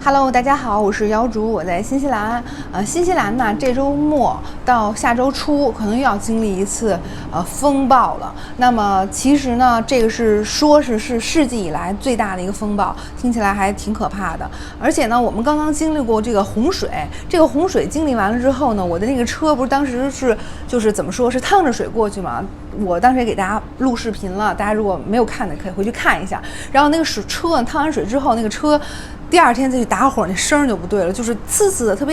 Hello， 大家好，我是瑶主，我在新西兰。新西兰呢，这周末到下周初可能又要经历一次风暴了。那么其实呢，这个说是世纪以来最大的一个风暴，听起来还挺可怕的。而且呢，我们刚刚经历过这个洪水，这个洪水经历完了之后呢，我的那个车不是当时就是怎么说是趟着水过去嘛？我当时也给大家录视频了，大家如果没有看的可以回去看一下。然后那个车呢，趟完水之后，那个车第二天再去打火，那声就不对了，就是呲呲的，特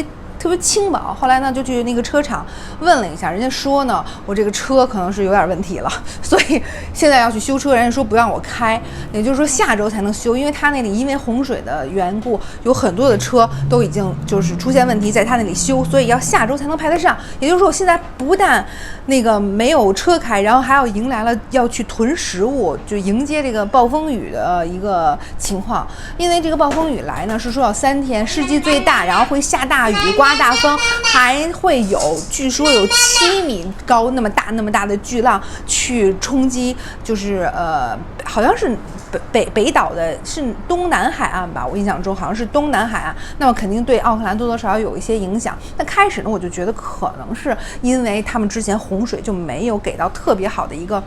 别轻薄。后来呢，就去那个车厂问了一下，人家说呢，我这个车可能是有点问题了，所以现在要去修车，人家说不让我开，也就是说下周才能修，因为他那里因为洪水的缘故，有很多的车都已经就是出现问题，在他那里修，所以要下周才能排得上。也就是说，我现在不但那个没有车开，然后还要迎来了要去囤食物，就迎接这个暴风雨的一个情况。因为这个暴风雨来呢，是说要3天，世纪最大，然后会下大雨、刮大风，还会有据说有7米高那么大的巨浪去冲击，就是好像是北岛的是东南海岸吧，我印象中好像是东南海岸，那么肯定对奥克兰多多少少有一些影响。那开始呢，我就觉得可能是因为他们之前洪水就没有给到特别好的一个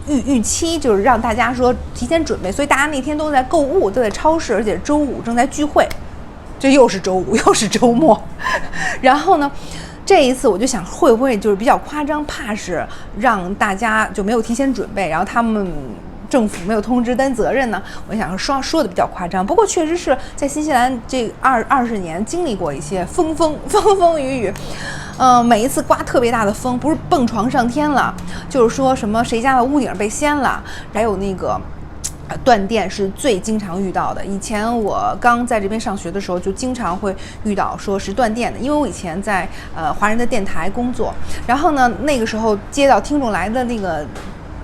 预期，就是让大家说提前准备，所以大家那天都在购物，都在超市，而且周五正在聚会，这又是周五又是周末，然后呢，这一次我就想会不会就是比较夸张，怕是让大家就没有提前准备，然后他们政府没有通知担责任呢？我想说的比较夸张，不过确实是在新西兰这20年经历过一些风雨，每一次刮特别大的风，不是蹦床上天了，就是说什么谁家的屋顶被掀了，还有那个断电是最经常遇到的。以前我刚在这边上学的时候，就经常会遇到说是断电的，因为我以前在华人的电台工作，然后呢，那个时候接到听众来的那个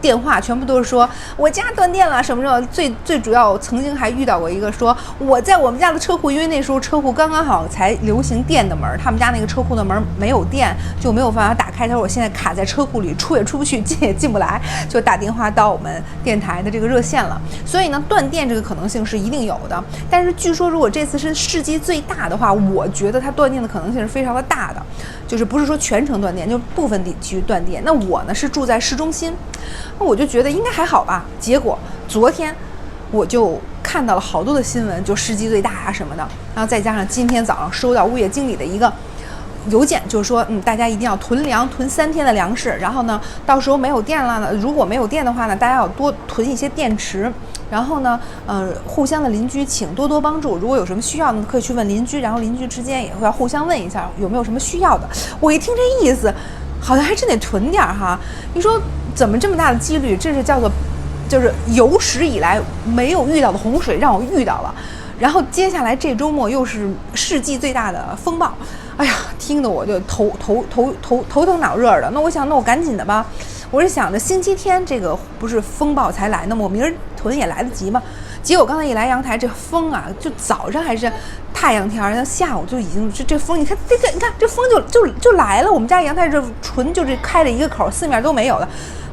电话全部都是说我家断电了什么什么，最主要曾经还遇到过一个说我在我们家的车库，因为那时候车库刚刚好才流行电的门，他们家那个车库的门没有电，就没有办法打开，他说我现在卡在车库里，出也出不去，进也进不来，就打电话到我们电台的这个热线了。所以呢，断电这个可能性是一定有的，但是据说如果这次是世纪最大的话，我觉得它断电的可能性是非常的大的，就是不是说全程断电，就部分地区断电。那我呢是住在市中心，那我就觉得应该还好吧，结果昨天我就看到了好多的新闻，就世纪最大啊什么的，然后再加上今天早上收到物业经理的一个邮件，就是说大家一定要囤粮，囤3天的粮食，然后呢到时候没有电了呢，如果没有电的话呢，大家要多囤一些电池，然后呢互相的邻居请多多帮助，如果有什么需要呢可以去问邻居，然后邻居之间也会要互相问一下有没有什么需要的。我一听这意思好像还真得囤点哈，你说怎么这么大的几率，这是叫做就是有史以来没有遇到的洪水让我遇到了，然后接下来这周末又是世纪最大的风暴，哎呀，听得我就头疼脑热的。那我想，那我赶紧的吧。我是想着星期天这个不是风暴才来，那么我明儿囤也来得及嘛。结果刚才一来阳台，这风啊，就早上还是太阳天，然后下午就已经这风，你看这个，你看这风就来了。我们家阳台这纯就是开了一个口，四面都没有的，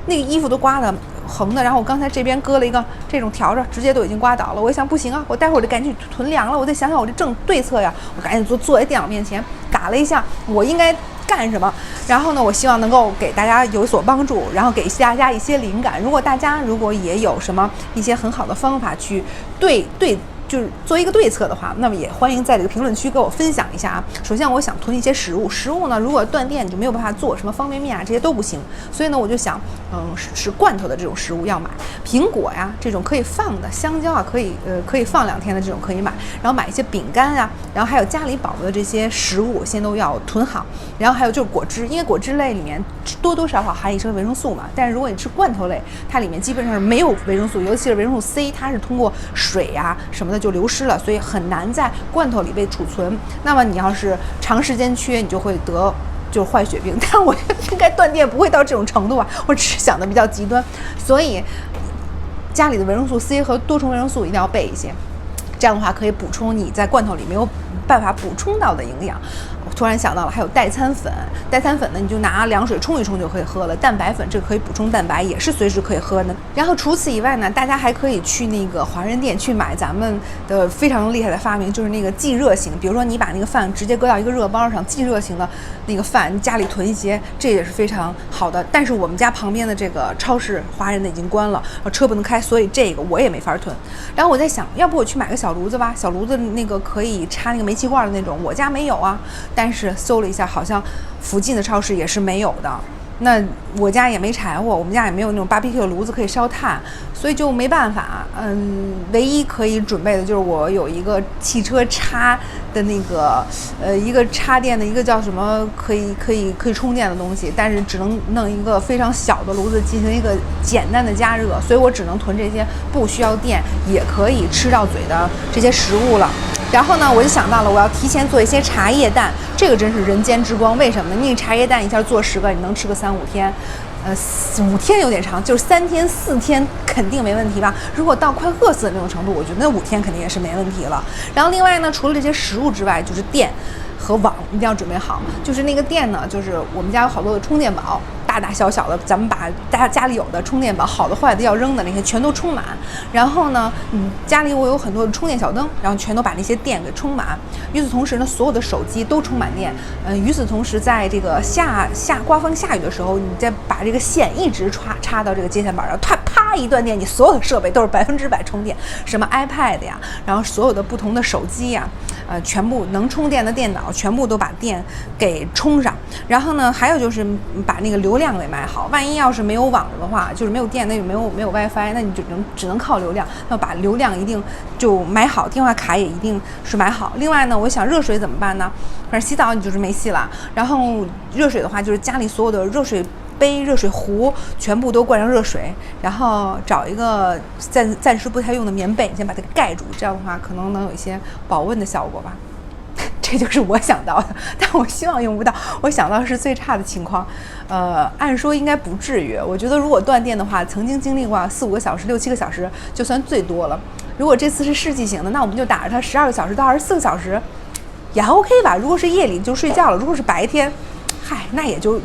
那个衣服都刮的横的。然后我刚才这边搁了一个这种笤帚，直接都已经刮倒了。我一想不行啊，我待会儿就赶紧囤粮了。我得想想我这正对策呀，我赶紧坐在电脑面前打了一下，我应该干什么？然后呢，我希望能够给大家有所帮助，然后给大家一些灵感。如果大家也有什么一些很好的方法去就是做一个对策的话，那么也欢迎在这个评论区给我分享一下啊。首先我想囤一些食物呢，如果断电你就没有办法做什么方便面啊，这些都不行，所以呢我就想是罐头的这种食物要买，苹果呀这种可以放的，香蕉啊可以放2天的这种可以买，然后买一些饼干啊，然后还有家里保留的这些食物先都要囤好，然后还有就是果汁，因为果汁类里面多多少少含一些维生素嘛，但是如果你吃罐头类，它里面基本上是没有维生素，尤其是维生素 C， 它是通过水呀什么的就流失了，所以很难在罐头里被储存。那么你要是长时间缺，你就会得就是坏血病。但我应该断电不会到这种程度啊，我只是想的比较极端，所以家里的维生素 C 和多重维生素一定要备一些，这样的话可以补充你在罐头里没有办法补充到的营养。突然想到了，还有代餐粉。代餐粉呢，你就拿凉水冲一冲就可以喝了。蛋白粉这个可以补充蛋白，也是随时可以喝的。然后除此以外呢，大家还可以去那个华人店去买咱们的非常厉害的发明，就是那个即热型。比如说你把那个饭直接搁到一个热包上，即热型的那个饭，家里囤一些，这也是非常好的。但是我们家旁边的这个超市华人的已经关了，车不能开，所以这个我也没法囤。然后我在想，要不我去买个小炉子吧？小炉子那个可以插那个煤气罐的那种，我家没有啊。但是搜了一下，好像附近的超市也是没有的。那我家也没柴火，我们家也没有那种 BBQ 炉子可以烧炭，所以就没办法。唯一可以准备的就是我有一个汽车插的那个一个插电的一个叫什么可以充电的东西，但是只能弄一个非常小的炉子进行一个简单的加热，所以我只能囤这些不需要电也可以吃到嘴的这些食物了。然后呢，我就想到了我要提前做一些茶叶蛋，这个真是人间之光。为什么呢？你茶叶蛋一下做10个，你能吃个3、5天。5天有点长，就是3天4天肯定没问题吧。如果到快饿死的那种程度，我觉得那5天肯定也是没问题了。然后另外呢，除了这些食物之外，就是电和网一定要准备好。就是那个电呢，就是我们家有好多的充电宝，大大小小的，咱们把大家家里有的充电宝，好的坏的要扔的那些全都充满。然后呢，家里我有很多的充电小灯，然后全都把那些电给充满。与此同时呢，所有的手机都充满电。与此同时，在这个刮风下雨的时候，你再把这个线一直插到这个接线板上，它啪一断电，你所有的设备都是100%充电，什么 iPad 呀，然后所有的不同的手机呀，全部能充电的电脑全部都把电给充上。然后呢，还有就是把那个流量给买好，万一要是没有网的话，就是没有电，那就没有 WiFi， 那你就只能靠流量。那把流量一定就买好，电话卡也一定是买好。另外呢，我想热水怎么办呢？反正洗澡你就是没戏了。然后热水的话，就是家里所有的热水杯、热水壶全部都灌上热水，然后找一个暂时不太用的棉被，先把它盖住，这样的话可能能有一些保温的效果吧。这就是我想到的，但我希望用不到。我想到的是最差的情况，按说应该不至于。我觉得如果断电的话，曾经经历过4、5个小时、6、7个小时，就算最多了。如果这次是世纪型的，那我们就打着它12个小时到24个小时，也还 OK 吧。如果是夜里就睡觉了，如果是白天，那也就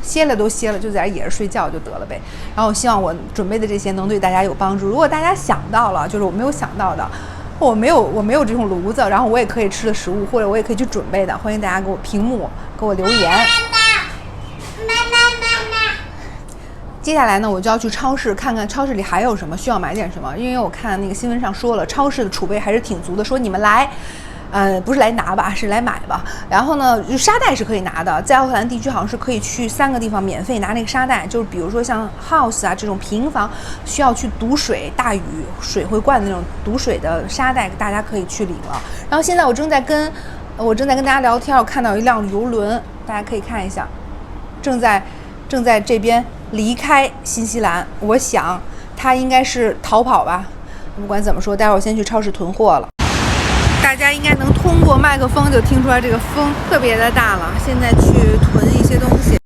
歇了都歇了，就在这也是睡觉就得了呗。然后我希望我准备的这些能对大家有帮助。如果大家想到了，就是我没有想到的。我没有这种炉子，然后我也可以吃的食物，或者我也可以去准备的，欢迎大家给我屏幕给我留言。接下来呢，我就要去超市看看超市里还有什么需要买点什么，因为我看那个新闻上说了，超市的储备还是挺足的，说你们来。不是来拿吧，是来买吧。然后呢，沙袋是可以拿的，在奥克兰地区好像是可以去3个地方免费拿那个沙袋，就是比如说像 house 啊这种平房需要去堵水，大雨水会灌的那种堵水的沙袋，大家可以去领了。然后现在我正在跟大家聊天，我看到一辆游轮，大家可以看一下，正在这边离开新西兰，我想它应该是逃跑吧。不管怎么说，待会儿我先去超市囤货了。大家应该能通过麦克风就听出来这个风特别的大了。现在去囤一些东西，